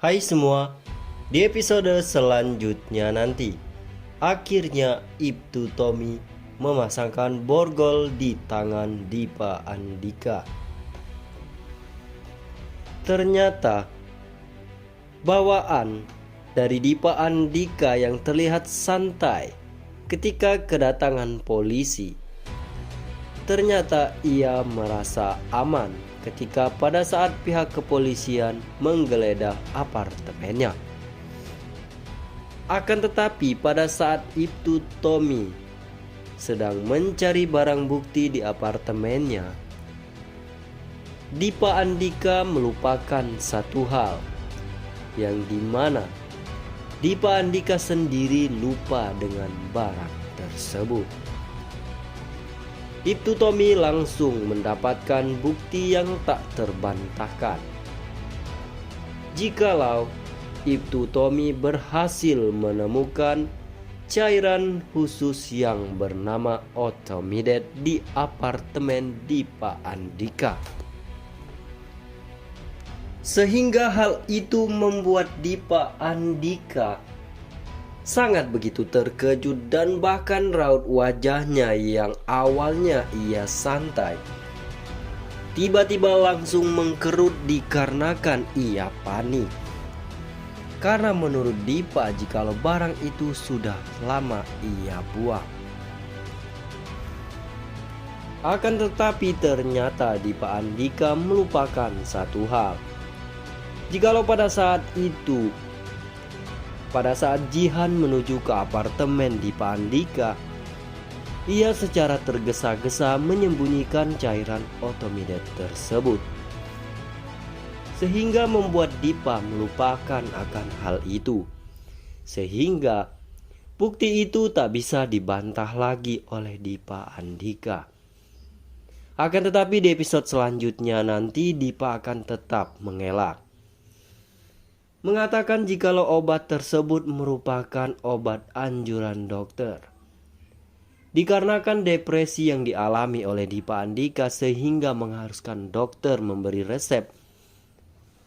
Hai semua, di episode selanjutnya nanti akhirnya Ibtu Tommy memasangkan borgol di tangan Dipa Andika. Ternyata bawaan dari Dipa Andika yang terlihat santai ketika kedatangan polisi, ternyata ia merasa aman ketika pada saat pihak kepolisian menggeledah apartemennya. Akan tetapi pada saat Ibtu Tommy sedang mencari barang bukti di apartemennya, Dipa Andika melupakan satu hal, yang dimana Dipa Andika sendiri lupa dengan barang tersebut. Ibtu Tommy langsung mendapatkan bukti yang tak terbantahkan. Jikalau Ibtu Tommy berhasil menemukan cairan khusus yang bernama Otomide di apartemen Dipa Andika. Sehingga hal itu membuat Dipa Andika sangat begitu terkejut dan bahkan raut wajahnya yang awalnya ia santai tiba-tiba langsung mengkerut dikarenakan ia panik. Karena menurut Dipa jikalau barang itu sudah lama ia buang. Akan tetapi ternyata Dipa Andika melupakan satu hal. Jikalau pada saat itu, pada saat Jihan menuju ke apartemen Dipa Andika, ia secara tergesa-gesa menyembunyikan cairan Otomide tersebut, sehingga membuat Dipa melupakan akan hal itu, sehingga bukti itu tak bisa dibantah lagi oleh Dipa Andika. Akan tetapi di episode selanjutnya nanti Dipa akan tetap mengelak, mengatakan jikalau obat tersebut merupakan obat anjuran dokter. Dikarenakan depresi yang dialami oleh Dipa Andika sehingga mengharuskan dokter memberi resep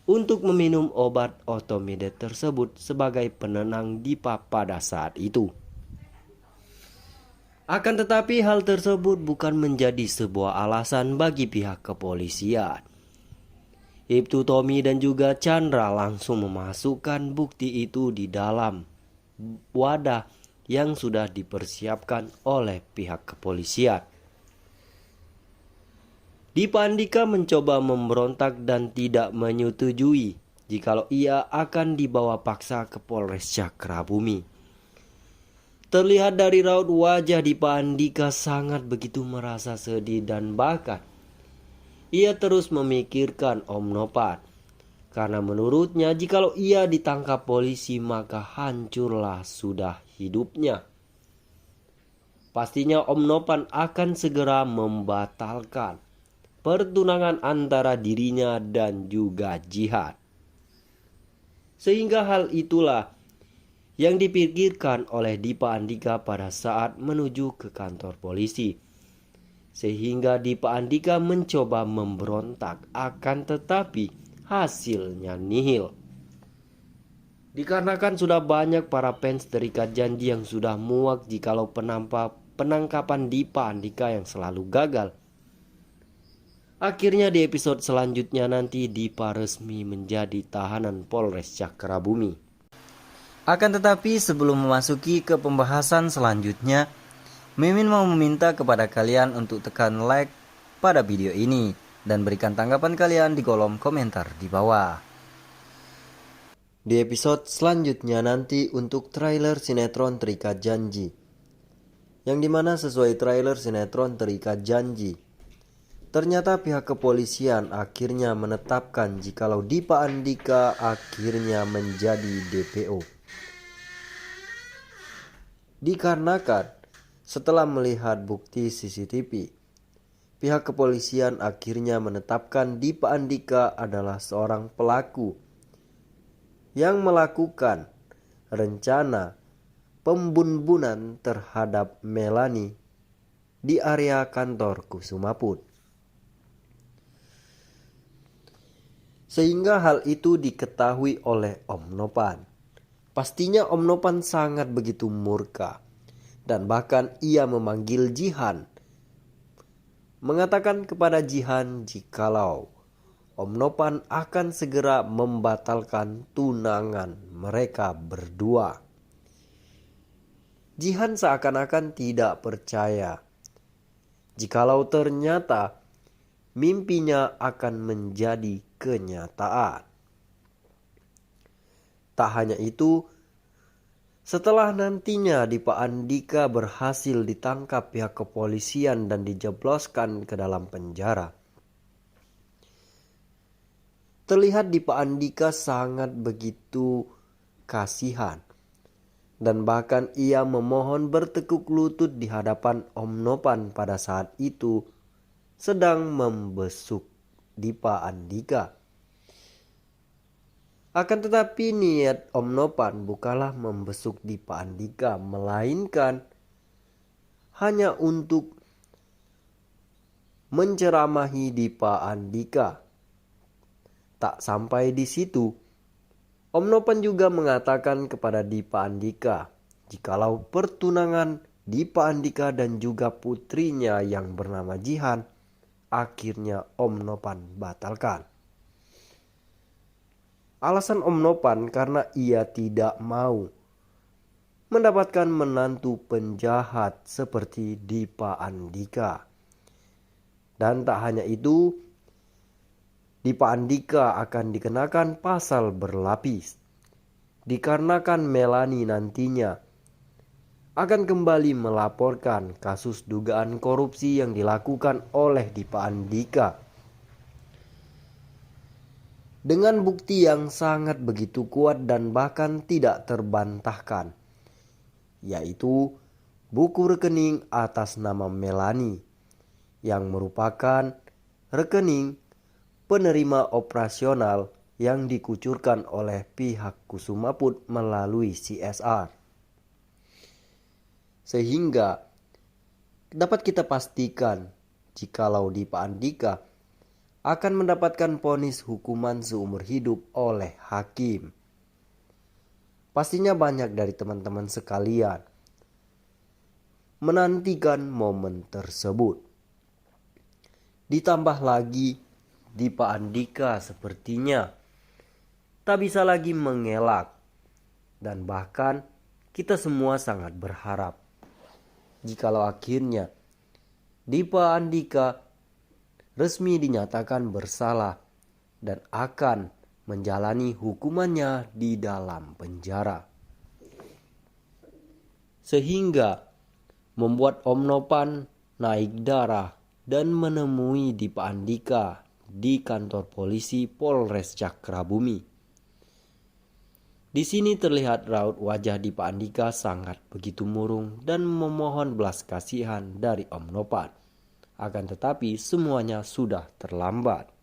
untuk meminum obat Otomide tersebut sebagai penenang Dipa pada saat itu. Akan tetapi hal tersebut bukan menjadi sebuah alasan bagi pihak kepolisian. Ibtu Tommy dan juga Chandra langsung memasukkan bukti itu di dalam wadah yang sudah dipersiapkan oleh pihak kepolisian. Dipa Andika mencoba memberontak dan tidak menyetujui jikalau ia akan dibawa paksa ke Polres Cakrabumi. Terlihat dari raut wajah Dipa Andika sangat begitu merasa sedih dan bahkan ia terus memikirkan Om Nopan, karena menurutnya jikalau ia ditangkap polisi maka hancurlah sudah hidupnya. Pastinya Om Nopan akan segera membatalkan pertunangan antara dirinya dan juga Jihan. Sehingga hal itulah yang dipikirkan oleh Dipa Andika pada saat menuju ke kantor polisi. Sehingga Dipa Andika mencoba memberontak, akan tetapi hasilnya nihil. Dikarenakan sudah banyak para fans terikat janji yang sudah muak jikalau penangkapan Dipa Andika yang selalu gagal. Akhirnya di episode selanjutnya nanti Dipa resmi menjadi tahanan Polres Cakrabumi. Akan tetapi sebelum memasuki ke pembahasan selanjutnya, Mimin mau meminta kepada kalian untuk tekan like pada video ini dan berikan tanggapan kalian di kolom komentar di bawah. Di episode selanjutnya nanti untuk trailer sinetron Terikat Janji, yang dimana sesuai trailer sinetron Terikat Janji, ternyata pihak kepolisian akhirnya menetapkan jikalau Dipa Andika akhirnya menjadi DPO. Dikarenakan setelah melihat bukti CCTV, pihak kepolisian akhirnya menetapkan Dipa Andika adalah seorang pelaku yang melakukan rencana pembunuhan terhadap Melanie di area kantor Kusumaput. Sehingga hal itu diketahui oleh Om Nopan. Pastinya Om Nopan sangat begitu murka. Dan bahkan ia memanggil Jihan. Mengatakan kepada Jihan jikalau Om Nopan akan segera membatalkan tunangan mereka berdua. Jihan seakan-akan tidak percaya jikalau ternyata mimpinya akan menjadi kenyataan. Tak hanya itu, setelah nantinya Dipa Andika berhasil ditangkap pihak kepolisian dan dijebloskan ke dalam penjara, terlihat Dipa Andika sangat begitu kasihan. Dan bahkan ia memohon bertekuk lutut di hadapan Om Nopan pada saat itu sedang membesuk Dipa Andika. Akan tetapi niat Om Nopan bukanlah membesuk Dipa Andika, melainkan hanya untuk menceramahi Dipa Andika. Tak sampai di situ, Om Nopan juga mengatakan kepada Dipa Andika jikalau pertunangan Dipa Andika dan juga putrinya yang bernama Jihan akhirnya Om Nopan batalkan. Alasan Om Nopan karena ia tidak mau mendapatkan menantu penjahat seperti Dipa Andika. Dan tak hanya itu, Dipa Andika akan dikenakan pasal berlapis. Dikarenakan Melani nantinya akan kembali melaporkan kasus dugaan korupsi yang dilakukan oleh Dipa Andika. Dengan bukti yang sangat begitu kuat dan bahkan tidak terbantahkan, yaitu buku rekening atas nama Melani yang merupakan rekening penerima operasional yang dikucurkan oleh pihak Kusumaput melalui CSR. Sehingga dapat kita pastikan jikalau Dipa Andika akan mendapatkan vonis hukuman seumur hidup oleh hakim. Pastinya banyak dari teman-teman sekalian menantikan momen tersebut. Ditambah lagi Dipa Andika sepertinya tak bisa lagi mengelak. Dan bahkan kita semua sangat berharap jikalau akhirnya Dipa Andika resmi dinyatakan bersalah dan akan menjalani hukumannya di dalam penjara. Sehingga membuat Om Nopan naik darah dan menemui Dipa Andika di kantor polisi Polres Cakrabumi. Di sini terlihat raut wajah Dipa Andika sangat begitu murung dan memohon belas kasihan dari Om Nopan. Akan tetapi semuanya sudah terlambat.